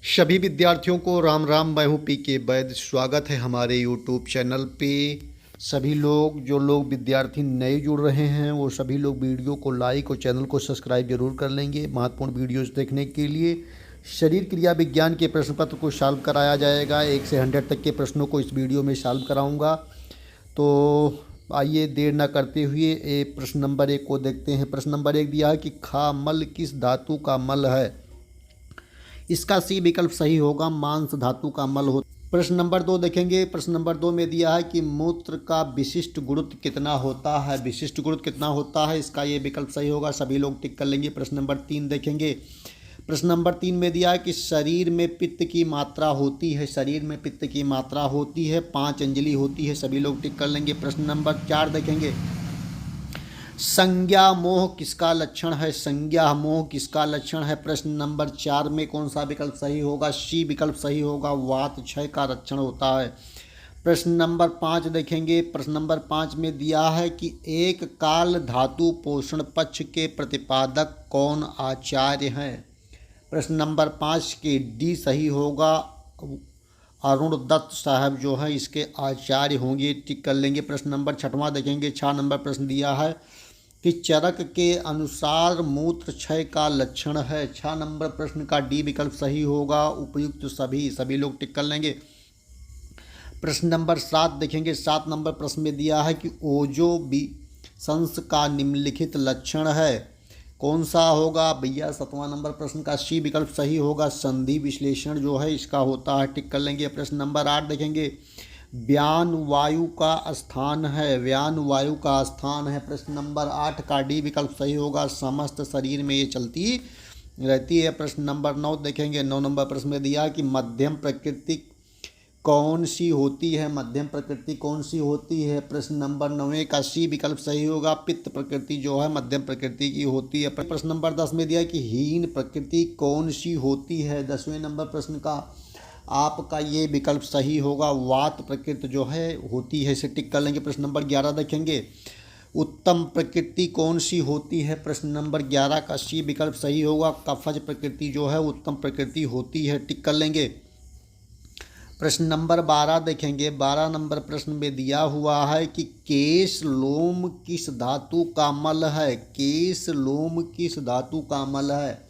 सभी विद्यार्थियों को राम राम। मैं हूँ पी.के. वैद। स्वागत है हमारे यूट्यूब चैनल पे। सभी लोग जो लोग विद्यार्थी नए जुड़ रहे हैं वो सभी लोग वीडियो को लाइक और चैनल को सब्सक्राइब जरूर कर लेंगे। महत्वपूर्ण वीडियोस देखने के लिए शरीर क्रिया विज्ञान के प्रश्न पत्र को सॉल्व कराया जाएगा। 1 से 100 तक के प्रश्नों को इस वीडियो में सॉल्व कराऊँगा। तो आइए देर न करते हुए प्रश्न नंबर 1 को देखते हैं। प्रश्न नंबर 1 दिया है कि खामल किस धातु का मल है। इसका सी विकल्प सही होगा, मांस धातु का मल हो। प्रश्न नंबर 2 देखेंगे। प्रश्न नंबर 2 में दिया है कि मूत्र का विशिष्ट गुरुत्व कितना होता है। विशिष्ट गुरुत्व कितना होता है, इसका ये विकल्प सही होगा। सभी लोग टिक कर लेंगे। प्रश्न नंबर 3 देखेंगे। प्रश्न नंबर 3 में दिया है कि शरीर में पित्त की मात्रा होती है। शरीर में पित्त की मात्रा होती है 5 अंजलि होती है। सभी लोग टिक कर लेंगे। प्रश्न नंबर 4 देखेंगे। संज्ञा मोह किसका लक्षण है। संज्ञा मोह किसका लक्षण है। प्रश्न नंबर 4 में कौन सा विकल्प सही होगा। सी विकल्प सही होगा, वात क्षय का लक्षण होता है। प्रश्न नंबर 5 देखेंगे। प्रश्न नंबर 5 में दिया है कि एक काल धातु पोषण पक्ष के प्रतिपादक कौन आचार्य हैं। प्रश्न नंबर 5 के डी सही होगा, अरुण दत्त साहब जो है इसके आचार्य होंगे। टिक कर लेंगे। प्रश्न नंबर 6वां देखेंगे। 6 नंबर प्रश्न दिया है कि चरक के अनुसार मूत्र क्षय का लक्षण है। 6 नंबर प्रश्न का डी विकल्प सही होगा, उपयुक्त सभी लोग टिक कर लेंगे। प्रश्न नंबर 7 देखेंगे। 7 नंबर प्रश्न में दिया है कि ओजो बी संस का निम्नलिखित लक्षण है। कौन सा होगा भैया। 7वां नंबर प्रश्न का सी विकल्प सही होगा, संधि विश्लेषण जो है इसका होता है। टिक कर लेंगे। प्रश्न नंबर 8 देखेंगे। व्यान वायु का स्थान है। व्यान वायु का स्थान है। प्रश्न नंबर 8 का डी विकल्प सही होगा, समस्त शरीर में ये चलती रहती है। प्रश्न नंबर 9 देखेंगे। 9 नंबर प्रश्न में दिया कि मध्यम प्रकृति कौन सी होती है। मध्यम प्रकृति कौन सी होती है। प्रश्न नंबर 9 का सी विकल्प सही होगा, पित्त प्रकृति जो है मध्यम प्रकृति की होती है। प्रश्न नंबर 10 में दिया कि हीन प्रकृति कौन सी होती है। 10वें नंबर प्रश्न का आपका ये विकल्प सही होगा, वात प्रकृति जो है होती है। इसे टिक कर लेंगे। प्रश्न नंबर 11 देखेंगे। उत्तम प्रकृति कौन सी होती है। प्रश्न नंबर 11 का सी विकल्प सही होगा, कफज प्रकृति जो है उत्तम प्रकृति होती है। टिक कर लेंगे। प्रश्न नंबर 12 देखेंगे। 12 नंबर प्रश्न में दिया हुआ है कि केश लोम किस धातु का मल है। केश लोम किस धातु का मल है।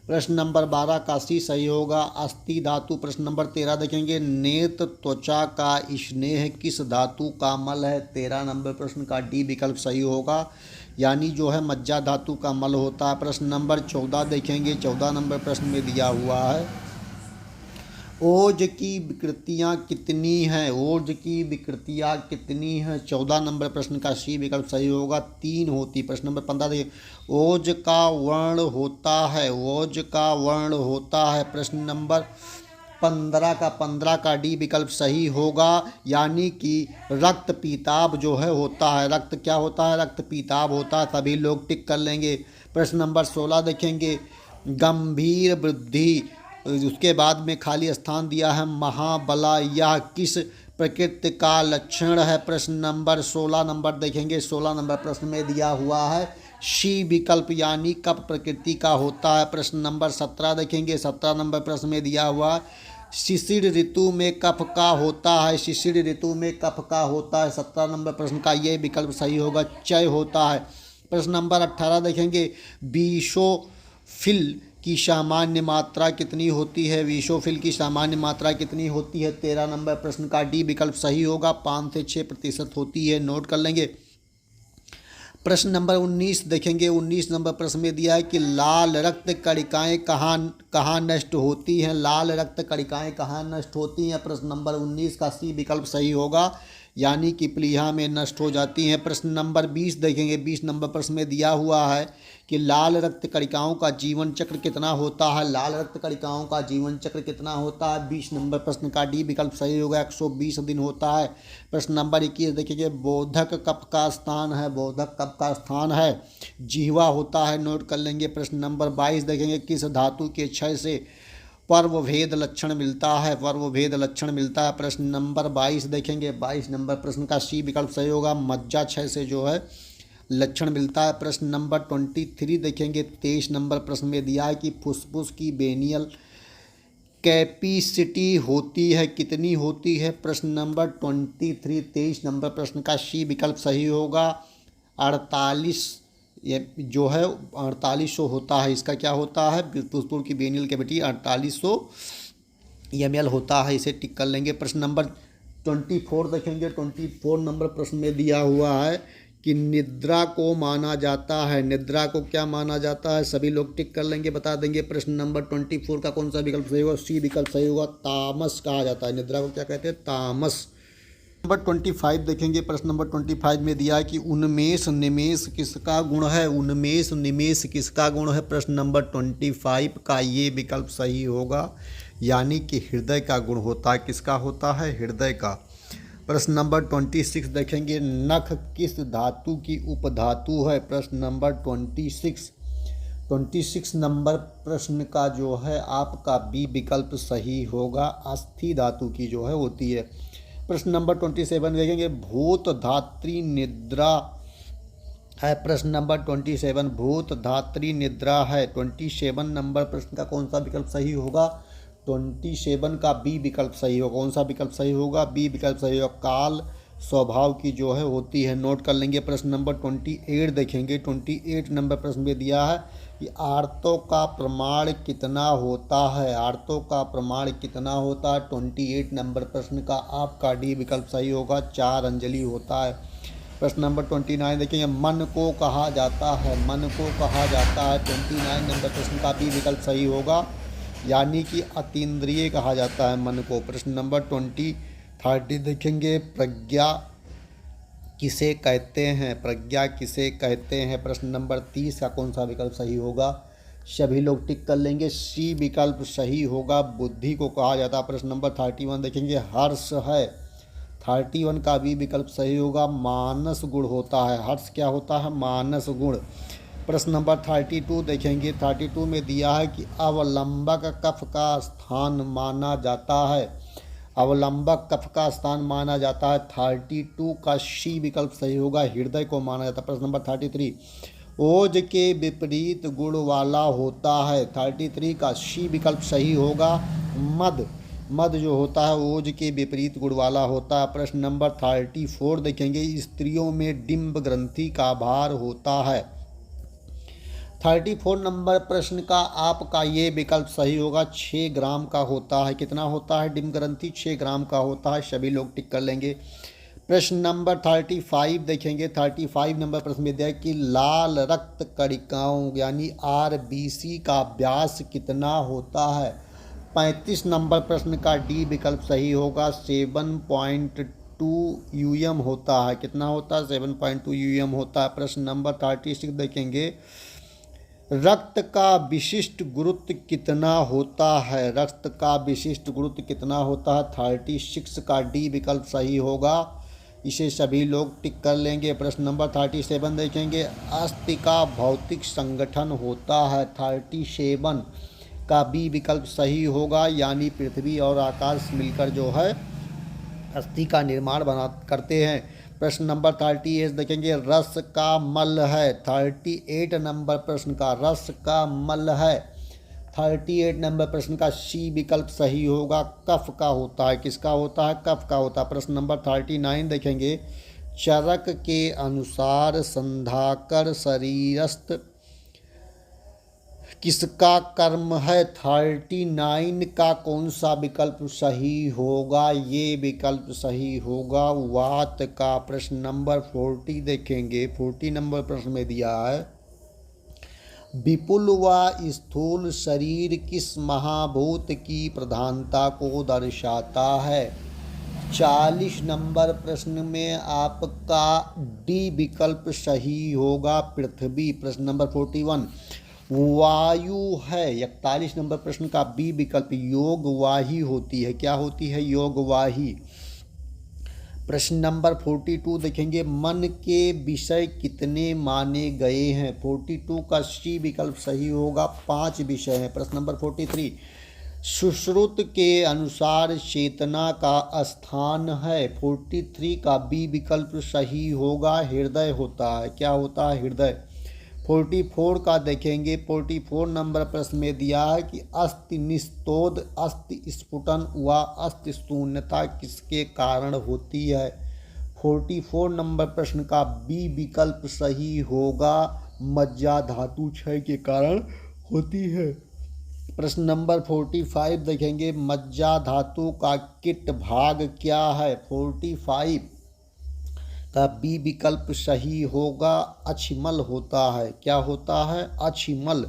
प्रश्न नंबर 12 का सी सही होगा, अस्थि धातु। प्रश्न नंबर 13 देखेंगे। नेत्र त्वचा का स्नेह किस धातु का मल है। 13 नंबर प्रश्न का डी विकल्प सही होगा, यानी जो है मज्जा धातु का मल होता है। प्रश्न नंबर 14 देखेंगे। 14 नंबर प्रश्न में दिया हुआ है ओज की विकृतियाँ कितनी हैं। ओज की विकृतियाँ कितनी हैं। 14 नंबर प्रश्न का सी विकल्प सही होगा, 3 होती। प्रश्न नंबर 15 देखिए। ओज का वर्ण होता है। ओज का वर्ण होता है। प्रश्न नंबर 15 का डी विकल्प सही होगा, यानी कि रक्त पीताभ जो है होता है। रक्त क्या होता है, रक्त पीताभ होता है। सभी लोग टिक कर लेंगे। प्रश्न नंबर 16 देखेंगे। गंभीर वृद्धि, उसके बाद में खाली स्थान दिया है महाबला, यह किस प्रकृति का लक्षण है। प्रश्न नंबर 16 नंबर देखेंगे। 16 नंबर प्रश्न में दिया हुआ है सी विकल्प, यानी कप प्रकृति का होता है। प्रश्न नंबर 17 देखेंगे। 17 नंबर प्रश्न में दिया हुआ शिशिर ऋतु में कफ का होता है। शिशिर ऋतु में कफ का होता है। 17 नंबर प्रश्न का ये विकल्प सही होगा, चय होता है। प्रश्न नंबर 18 देखेंगे। बीसोफिल की सामान्य मात्रा कितनी होती है। विसोफिल की सामान्य मात्रा कितनी होती है। 13 नंबर प्रश्न का डी विकल्प सही होगा, 5 से 6% होती है। नोट कर लेंगे। प्रश्न नंबर 19 देखेंगे। 19 नंबर प्रश्न में दिया है कि लाल रक्त कणिकाएं कहाँ नष्ट होती हैं। लाल रक्त कणिकाएं कहाँ नष्ट होती हैं। प्रश्न नंबर 19 का सी विकल्प सही होगा, यानी कि प्लीहा में नष्ट हो जाती हैं। प्रश्न नंबर 20 देखेंगे। 20 नंबर प्रश्न में दिया हुआ है कि लाल रक्त कणिकाओं का जीवन चक्र कितना होता है। लाल रक्त कणिकाओं का जीवन चक्र कितना होता है। 20 नंबर प्रश्न का डी विकल्प सही होगा, 120 दिन होता है। प्रश्न नंबर 21 देखिए। बोधक कप का स्थान है। बोधक कप का स्थान है जिह्वा होता है। नोट कर लेंगे। प्रश्न नंबर 22 देखेंगे। किस धातु के क्षय से पर्वभेद लक्षण मिलता है। पर्वभेद लक्षण मिलता है। प्रश्न नंबर 22 देखेंगे। 22 नंबर प्रश्न का सी विकल्प सही होगा, मज्जा क्षय से जो है लक्षण मिलता है। प्रश्न नंबर 23 देखेंगे। 23 नंबर प्रश्न में दिया है कि फुसफुस की वेनियल कैपेसिटी होती है, कितनी होती है? प्रश्न नंबर 23, 23 नंबर प्रश्न का सी विकल्प सही होगा। 48, ये जो है 4800 होता है। इसका क्या होता है? पुष्पुर की बेनियल कैविटी 4800 ml होता है। इसे टिक कर लेंगे। प्रश्न नंबर 24 देखेंगे। 24 नंबर प्रश्न में दिया हुआ है कि निद्रा को माना जाता है। निद्रा को क्या माना जाता है? सभी लोग टिक कर लेंगे, बता देंगे। प्रश्न नंबर 24 का कौन सा विकल्प सही होगा? सी विकल्प सही होगा। तामस कहा जाता है। निद्रा को क्या कहते हैं? तामस। नंबर 25 देखेंगे। प्रश्न नंबर 25 में दिया है कि उन्मेष निमेष किसका गुण है? उन्मेष निमेष किसका गुण है? प्रश्न नंबर 25 का ये विकल्प सही होगा, यानी कि हृदय का गुण होता है। किसका होता है? हृदय का। प्रश्न नंबर 26 देखेंगे। नख किस धातु की उपधातु है? प्रश्न नंबर 26 नंबर प्रश्न का जो है आपका बी विकल्प सही होगा। अस्थि धातु की जो है होती है। प्रश्न नंबर 27 देखेंगे। भूत धात्री निद्रा है। प्रश्न नंबर 27 भूत धात्री निद्रा है। 27 नंबर प्रश्न का कौन सा विकल्प सही होगा? 27 का बी विकल्प सही होगा। कौन सा विकल्प सही होगा? बी विकल्प सही होगा। काल स्वभाव की जो है होती है। नोट कर लेंगे। प्रश्न नंबर 28 देखेंगे। 28 नंबर प्रश्न में दिया है कि आर्तों का प्रमाण कितना होता है? आर्तों का प्रमाण कितना होता है? 28 नंबर प्रश्न का आपका डी विकल्प सही होगा। 4 अंजलि होता है। प्रश्न नंबर 29 देखेंगे। मन को कहा जाता है। मन को कहा जाता है। 29 नंबर प्रश्न का बी विकल्प सही होगा, यानी कि अतीन्द्रिय कहा जाता है मन को। प्रश्न नंबर 30 देखेंगे। प्रज्ञा किसे कहते हैं? प्रज्ञा किसे कहते हैं? प्रश्न नंबर 30 का कौन सा विकल्प सही होगा? सभी लोग टिक कर लेंगे। सी विकल्प सही होगा। बुद्धि को कहा जाता है। प्रश्न नंबर 31 देखेंगे। हर्ष है। 31 का भी विकल्प सही होगा। मानस गुण होता है। हर्ष क्या होता है? मानस गुण। प्रश्न नंबर 32 देखेंगे। 32 में दिया है कि अवलंबक कफ का स्थान माना जाता है। अवलंबक कफ का स्थान माना जाता है। 32 का सी विकल्प सही होगा। हृदय को माना जाता है। प्रश्न नंबर 33 ओज के विपरीत गुण वाला होता है। 33 का सी विकल्प सही होगा। मद। मद जो होता है ओज के विपरीत गुण वाला होता है। प्रश्न नंबर 34 देखेंगे। स्त्रियों में डिंब ग्रंथि का भार होता है। 34 नंबर प्रश्न का आपका ये विकल्प सही होगा। 6 ग्राम का होता है। कितना होता है? डिंब ग्रंथि 6 ग्राम का होता है। सभी लोग टिक कर लेंगे। प्रश्न नंबर 35 देखेंगे। 35 नंबर प्रश्न में दिया है कि लाल रक्त कणिकाओं यानी RBC का व्यास कितना होता है? 35 नंबर प्रश्न का डी विकल्प सही होगा। 7.2 UM होता है। कितना होता है? 7.2 UM होता है। प्रश्न नंबर 36 देखेंगे। रक्त का विशिष्ट गुरुत्व कितना होता है? रक्त का विशिष्ट गुरुत्व कितना होता है? 36 का डी विकल्प सही होगा। इसे सभी लोग टिक कर लेंगे। प्रश्न नंबर 37 देखेंगे। अस्थि का भौतिक संगठन होता है। 37 का बी विकल्प सही होगा, यानी पृथ्वी और आकाश मिलकर जो है अस्थि का निर्माण करते हैं। प्रश्न नंबर 38 देखेंगे। रस का मल है। 38 नंबर प्रश्न का रस का मल है। 38 नंबर प्रश्न का सी विकल्प सही होगा। कफ का होता है। किसका होता है? कफ का होता है। प्रश्न नंबर 39 देखेंगे। चरक के अनुसार संधाकर शरीरस्थ किसका कर्म है? 39 का कौन सा विकल्प सही होगा? ये विकल्प सही होगा वात का। प्रश्न नंबर 40 देखेंगे। 40 नंबर प्रश्न में दिया है विपुल व स्थूल शरीर किस महाभूत की प्रधानता को दर्शाता है? 40 नंबर प्रश्न में आपका डी विकल्प सही होगा। पृथ्वी। प्रश्न नंबर 41 वायु है। 41 नंबर प्रश्न का बी विकल्प योगवाही होती है। क्या होती है? योगवाही। प्रश्न नंबर 42 देखेंगे। मन के विषय कितने माने गए हैं? 42 का सी विकल्प सही होगा। 5 विषय हैं। प्रश्न नंबर 43 सुश्रुत के अनुसार चेतना का स्थान है। 43 का बी विकल्प सही होगा। हृदय होता है। क्या होता है? हृदय। 44 का देखेंगे। 44 नंबर प्रश्न में दिया है कि अस्थि निस्तोध, अस्थि स्फुटन व अस्थि शून्यता किसके कारण होती है। 44 नंबर प्रश्न का बी विकल्प सही होगा, मज्जा धातु क्षय के कारण होती है। प्रश्न नंबर 45 देखेंगे, मज्जा धातु का किट भाग क्या है। 45 का बी विकल्प सही होगा, अछिमल होता है। क्या होता है? अछिमल।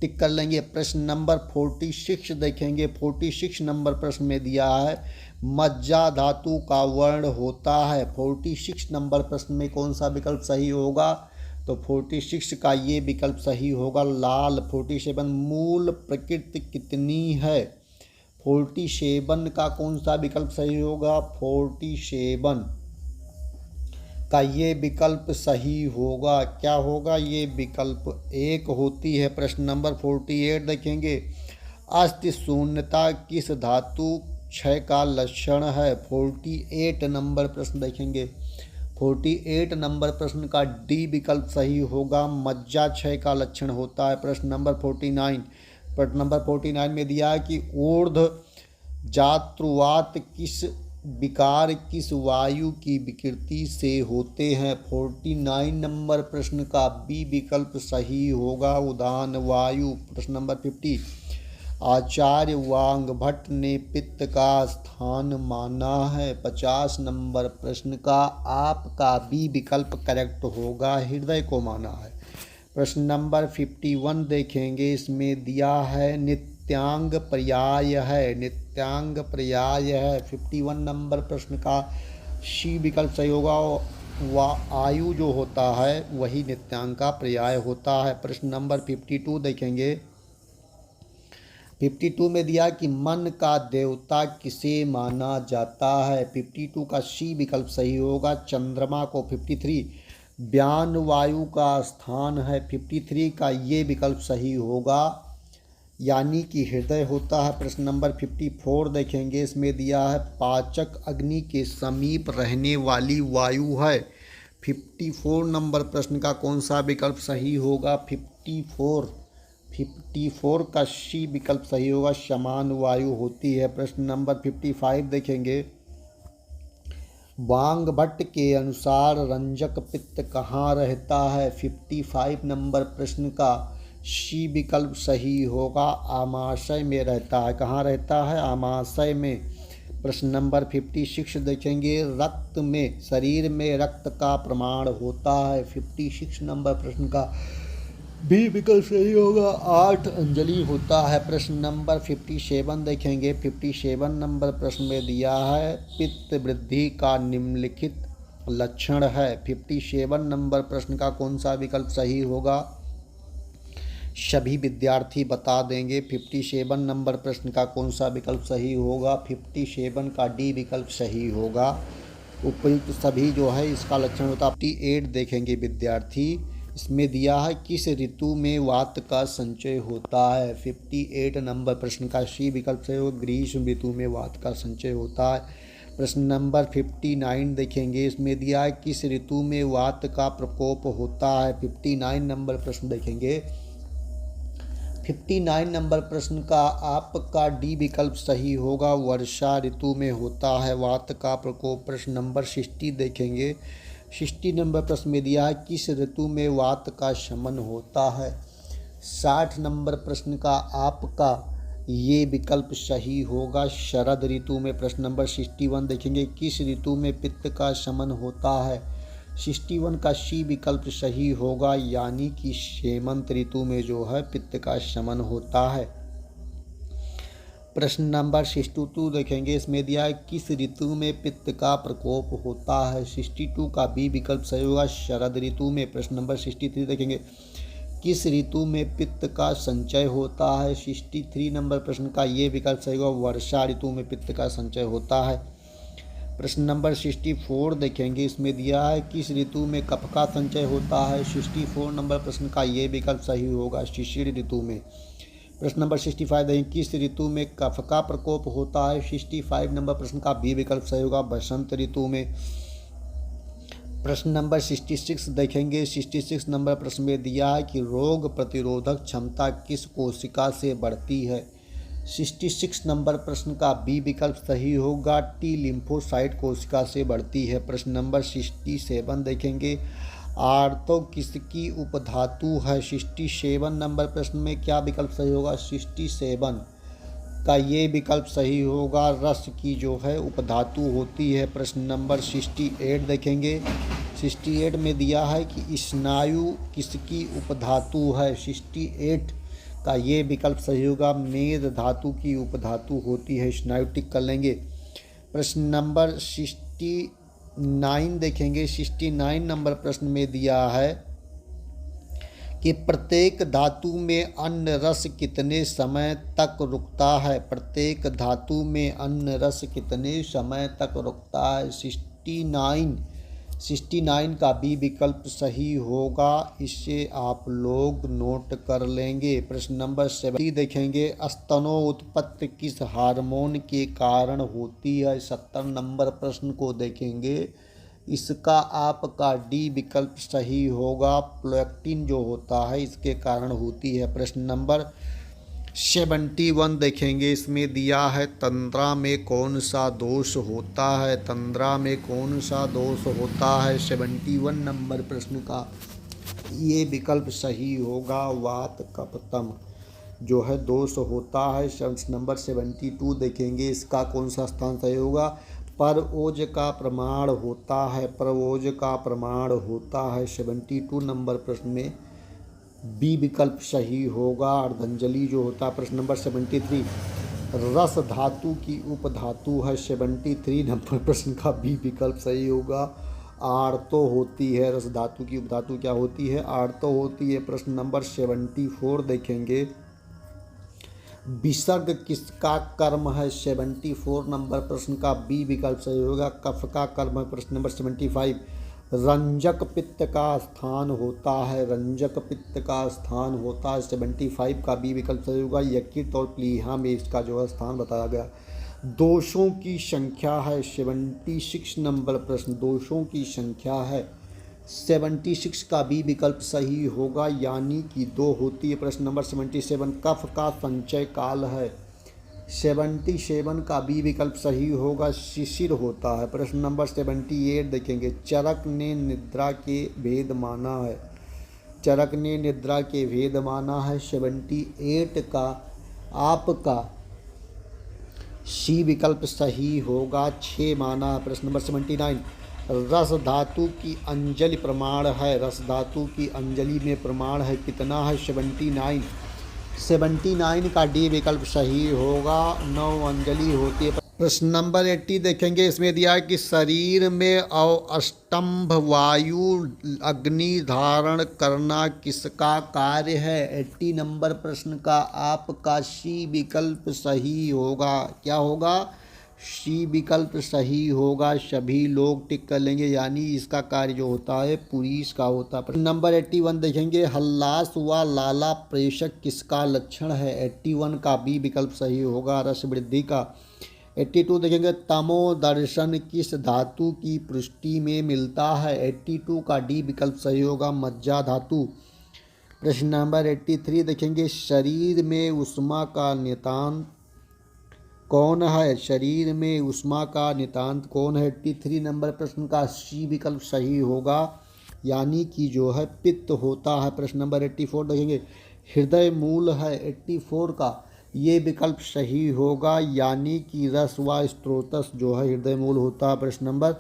टिक कर लेंगे। प्रश्न नंबर 46 देखेंगे। 46 नंबर प्रश्न में दिया है मज्जा धातु का वर्ण होता है। 46 नंबर प्रश्न में कौन सा विकल्प सही होगा? तो 46 का ये विकल्प सही होगा, लाल। 47 मूल प्रकृति कितनी है। 47 का कौन सा विकल्प सही होगा? 47 का ये विकल्प सही होगा। क्या होगा? ये विकल्प 1 होती है। प्रश्न नंबर 48 देखेंगे, अस्थि शून्यता किस धातु क्षय का लक्षण है। 48 नंबर प्रश्न देखेंगे। 48 नंबर प्रश्न का डी विकल्प सही होगा, मज्जा क्षय का लक्षण होता है। प्रश्न नंबर 49 में दिया है कि ऊर्ध्व जातृवात किस विकार किस वायु की विकृति से होते हैं। 49 नंबर प्रश्न का बी विकल्प सही होगा, उदान वायु। प्रश्न नंबर 50, आचार्य वांगभट्ट ने पित्त का स्थान माना है। 50 नंबर प्रश्न का आपका बी विकल्प करेक्ट होगा, हृदय को माना है। प्रश्न नंबर 51 देखेंगे। इसमें दिया है नित्यांग पर्याय है, नित्यांग पर्याय है। 51 नंबर प्रश्न का सी विकल्प सही होगा, आयु जो होता है वही नित्यांग का पर्याय होता है। प्रश्न नंबर 52 देखेंगे। 52 में दिया कि मन का देवता किसे माना जाता है। 52 का सी विकल्प सही होगा, चंद्रमा को। 53 व्यान वायु का स्थान है। 53 का ये विकल्प सही होगा, यानी कि हृदय होता है। प्रश्न नंबर 54 देखेंगे। इसमें दिया है पाचक अग्नि के समीप रहने वाली वायु है। 54 नंबर प्रश्न का कौन सा विकल्प सही होगा। 54 का सी विकल्प सही होगा, समान वायु होती है। प्रश्न नंबर 55 देखेंगे। वांगभट्ट के अनुसार रंजक पित्त कहाँ रहता है। 55 नंबर प्रश्न का सी विकल्प सही होगा, आमाशय में रहता है। कहाँ रहता है? आमाशय में। प्रश्न नंबर 56 देखेंगे। रक्त में, शरीर में रक्त का प्रमाण होता है। 56 नंबर प्रश्न का बी विकल्प सही होगा, 8 अंजलि होता है। प्रश्न नंबर 57 देखेंगे। 57 नंबर प्रश्न में दिया है पित्त वृद्धि का निम्नलिखित लक्षण है। 57 नंबर प्रश्न का कौन सा विकल्प सही होगा, सभी विद्यार्थी बता देंगे। 57 नंबर प्रश्न का कौन सा विकल्प सही होगा। 57 का डी विकल्प सही होगा, उपयुक्त सभी जो है इसका लक्षण होता है। 58 देखेंगे विद्यार्थी। इसमें दिया है किस ऋतु में वात का संचय होता है। 58 नंबर प्रश्न का सी विकल्प सही होगा, ग्रीष्म ऋतु में वात का संचय होता है। प्रश्न नंबर 59 देखेंगे। इसमें दिया है किस ऋतु में वात का प्रकोप होता है। 59 नंबर प्रश्न देखेंगे। 59 नंबर प्रश्न का आपका डी विकल्प सही होगा, वर्षा ऋतु में होता है वात का प्रकोप। प्रश्न नंबर 60 देखेंगे। 60 नंबर प्रश्न में दिया है किस ऋतु में वात का शमन होता है। 60 नंबर प्रश्न का आपका ये विकल्प सही होगा, शरद ऋतु में। प्रश्न नंबर 61 देखेंगे। किस ऋतु में पित्त का शमन होता है। 61 का सी विकल्प सही होगा, यानी कि हेमंत ऋतु में जो है पित्त का शमन होता है। प्रश्न नंबर 62 देखेंगे। इसमें दिया है किस ऋतु में पित्त का प्रकोप होता है। 62 का बी विकल्प सही होगा, शरद ऋतु में। प्रश्न नंबर 63 देखेंगे। किस ऋतु में पित्त का संचय होता है। 63 नंबर प्रश्न का ये विकल्प सही होगा, वर्षा ऋतु में पित्त का संचय होता है। प्रश्न नंबर 64 देखेंगे। इसमें दिया है किस ऋतु में कफ का संचय होता है। 64 नंबर प्रश्न का ये विकल्प सही होगा, शिशिर ऋतु में। प्रश्न नंबर 65 देखेंगे। किस ऋतु में कफ का प्रकोप होता है। 65 नंबर प्रश्न का बी विकल्प सही होगा, बसंत ऋतु में। प्रश्न नंबर 66 देखेंगे। 66 नंबर प्रश्न में दिया है कि रोग प्रतिरोधक क्षमता किस कोशिका से बढ़ती है। 66 नंबर प्रश्न का बी विकल्प सही होगा, टी लिम्फोसाइट कोशिका से बढ़ती है। प्रश्न नंबर 67 देखेंगे। आर्तो किसकी उपधातु है। 67 नंबर प्रश्न में क्या विकल्प सही होगा। 67 का ये विकल्प सही होगा, रस की जो है उपधातु होती है। प्रश्न नंबर 68 देखेंगे। 68 में दिया है कि स्नायु किसकी उपधातु है। 68 का ये विकल्प सही होगा, मेद धातु की उपधातु होती है। स्नायु टिक कर लेंगे। प्रश्न नंबर 69 देखेंगे। 69 नंबर प्रश्न में दिया है कि प्रत्येक धातु में अन्य रस कितने समय तक रुकता है। प्रत्येक धातु में अन्य रस कितने समय तक रुकता है। 69 का बी विकल्प सही होगा, इसे आप लोग नोट कर लेंगे। प्रश्न नंबर 70 देखेंगे। स्तनोत्पत्ति किस हार्मोन के कारण होती है। 70 नंबर प्रश्न को देखेंगे। इसका आपका डी विकल्प सही होगा, प्रोलैक्टिन जो होता है इसके कारण होती है। प्रश्न नंबर 71 देखेंगे। इसमें दिया है तंद्रा में कौन सा दोष होता है। तंद्रा में कौन सा दोष होता है। 71 नंबर प्रश्न का ये विकल्प सही होगा, वात कफतम जो है दोष होता है। प्रश्न नंबर 72 देखेंगे। इसका कौन सा स्थान सही होगा। परओज का प्रमाण होता है। परओज का प्रमाण होता है। 72 नंबर प्रश्न में बी विकल्प सही होगा, अर्धंजलि जो होता है। प्रश्न नंबर 73 रस धातु की उपधातु है। 73 नंबर प्रश्न का बी विकल्प सही होगा, आर्तो होती है। रस धातु की उपधातु क्या होती है, आर्तो होती है। प्रश्न नंबर 74 देखेंगे। विसर्ग किसका कर्म है। 74 नंबर प्रश्न का बी विकल्प सही होगा, कफ का कर्म है। प्रश्न नंबर 75 रंजक पित्त का स्थान होता है। रंजक पित्त का स्थान होता है। 75 का बी विकल्प सही होगा, यकृत और प्लीहा में इसका जो है स्थान बताया गया। दोषों की संख्या है। 76 नंबर प्रश्न दोषों की संख्या है। 76 का बी विकल्प सही होगा, यानी कि 2 होती है। प्रश्न नंबर 77 कफ का संचय काल है। 77 का बी विकल्प सही होगा, शिशिर होता है। प्रश्न नंबर 78 देखेंगे। चरक ने निद्रा के भेद माना है। चरक ने निद्रा के भेद माना है। 78 का आपका सी विकल्प सही होगा, 6 माना है। प्रश्न नंबर 79 रस धातु की अंजलि प्रमाण है। रस धातु की अंजलि में प्रमाण है कितना है। 79 का डी विकल्प सही होगा, 9 अंजलि होती है। प्रश्न नंबर 80 देखेंगे। इसमें दिया है कि शरीर में अवस्तंभ वायु अग्नि धारण करना किसका कार्य है। 80 नंबर प्रश्न का आपका सी विकल्प सही होगा, क्या होगा, सी विकल्प सही होगा। सभी लोग टिक कर लेंगे, यानी इसका कार्य जो होता है पुरुष का होता है। नंबर 81 देखेंगे। हल्लास व लाला प्रेषक किसका लक्षण है। 81 का बी विकल्प सही होगा, रस वृद्धि का। 82 देखेंगे। तमो दर्शन किस धातु की पुष्टि में मिलता है। 82 का डी विकल्प सही होगा, मज्जा धातु। प्रश्न नंबर 83 देखेंगे। शरीर में ऊष्मा का नितांत कौन है। शरीर में ऊष्मा का नितांत कौन है। 83 नंबर प्रश्न का सी विकल्प सही होगा, यानी कि जो है पित्त होता है। प्रश्न नंबर 84 देखेंगे। हृदय मूल है। 84 का ये विकल्प सही होगा, यानी कि रस व स्त्रोतस जो है हृदय मूल होता है। प्रश्न नंबर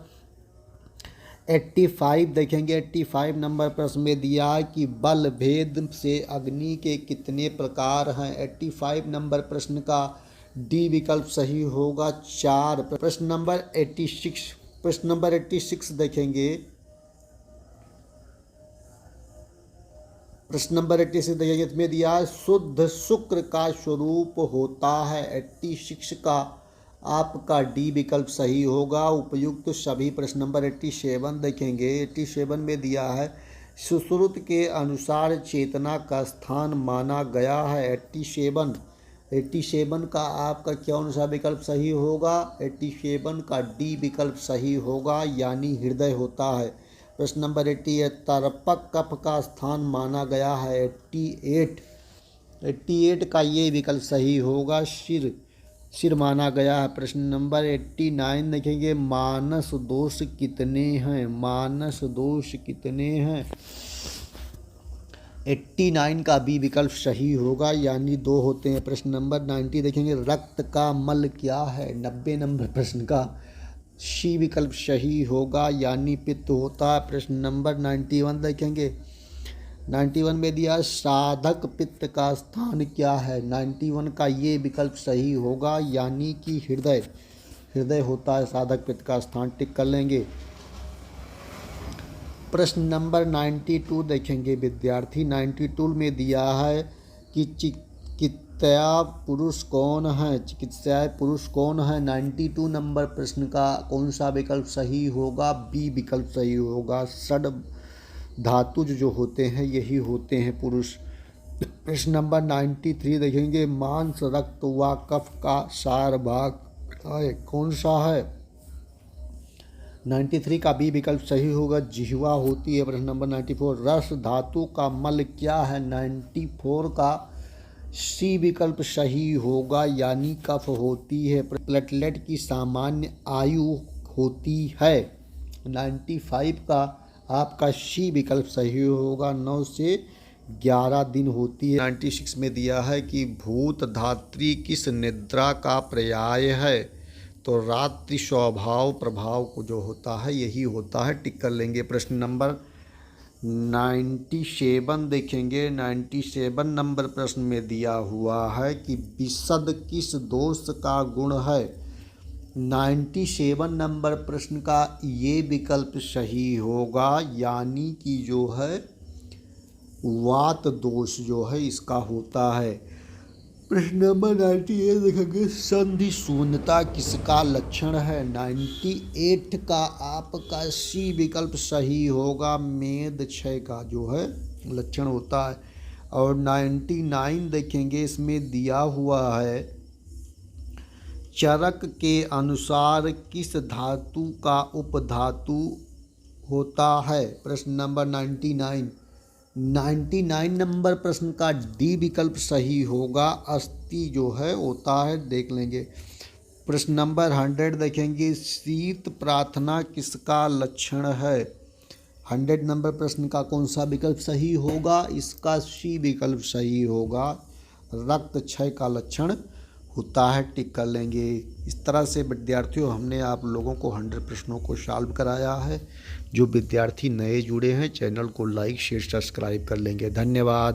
85 देखेंगे। 85 नंबर प्रश्न में दिया है कि बल भेद से अग्नि के कितने प्रकार हैं। 85 नंबर प्रश्न का डी विकल्प सही होगा, 4। प्रश्न नंबर 86 देखेंगे। प्रश्न नंबर 86 देखेंगे। इसमें दिया है शुद्ध शुक्र का स्वरूप होता है। 86 का आपका डी विकल्प सही होगा, उपयुक्त सभी। प्रश्न नंबर 87 देखेंगे। 87 में दिया है सुश्रुत के अनुसार चेतना का स्थान माना गया है। 87 का आपका कौन सा विकल्प सही होगा। 87 का डी विकल्प सही होगा, यानी हृदय होता है। प्रश्न नंबर 80 है, तर्पक कफ का स्थान माना गया है। 88 का ये विकल्प सही होगा, सिर माना गया है। प्रश्न नंबर 89 देखेंगे, मानस दोष कितने हैं? मानस दोष कितने हैं? 89 का बी विकल्प सही होगा, यानी 2 होते हैं। प्रश्न नंबर 90 देखेंगे, रक्त का मल क्या है? 90 नंबर प्रश्न का सी विकल्प सही होगा, यानी पित्त होता है। प्रश्न नंबर 91 देखेंगे, 91 में दिया साधक पित्त का स्थान क्या है? 91 का ये विकल्प सही होगा, यानी कि हृदय होता है साधक पित्त का स्थान। टिक कर लेंगे। प्रश्न नंबर 92 देखेंगे विद्यार्थी, 92 में दिया है कि चिकित्सा पुरुष कौन है? चिकित्सा पुरुष कौन है? 92 नंबर प्रश्न का कौन सा विकल्प सही होगा? बी विकल्प सही होगा। षड धातु जो होते हैं यही होते हैं पुरुष। प्रश्न नंबर 93 देखेंगे, मांस रक्त व कफ का सार भाग कौन सा है? 93 का बी विकल्प सही होगा, जिह्वा होती है। प्रश्न नंबर 94, रस धातु का मल क्या है? 94 का सी विकल्प सही होगा, यानी कफ होती है। प्लेटलेट की सामान्य आयु होती है। 95 का आपका सी विकल्प सही होगा, 9 से 11 दिन होती है। 96 में दिया है कि भूत धात्री किस निद्रा का पर्याय है? तो रात्रि स्वभाव प्रभाव को जो होता है यही होता है। टिक कर लेंगे। प्रश्न नंबर 97 देखेंगे, 97 नंबर प्रश्न में दिया हुआ है कि विशद किस दोष का गुण है? 97 नंबर प्रश्न का ये विकल्प सही होगा, यानी कि जो है वात दोष जो है इसका होता है। प्रश्न नंबर 98 देखेंगे, संधि शून्यता किसका लक्षण है? 98 का आपका सी विकल्प सही होगा, मेद क्षय का जो है लक्षण होता है। और 99 देखेंगे, इसमें दिया हुआ है चरक के अनुसार किस धातु का उपधातु होता है? प्रश्न नंबर 99 नंबर प्रश्न का डी विकल्प सही होगा, अस्थि जो है होता है। देख लेंगे। प्रश्न नंबर 100 देखेंगे, शीत प्रार्थना किसका लक्षण है? 100 नंबर प्रश्न का कौन सा विकल्प सही होगा? इसका सी विकल्प सही होगा, रक्त क्षय का लक्षण होता है। टिक कर लेंगे। इस तरह से विद्यार्थियों हमने आप लोगों को 100 प्रश्नों को सॉल्व कराया है। जो विद्यार्थी नए जुड़े हैं चैनल को लाइक शेयर सब्सक्राइब कर लेंगे। धन्यवाद।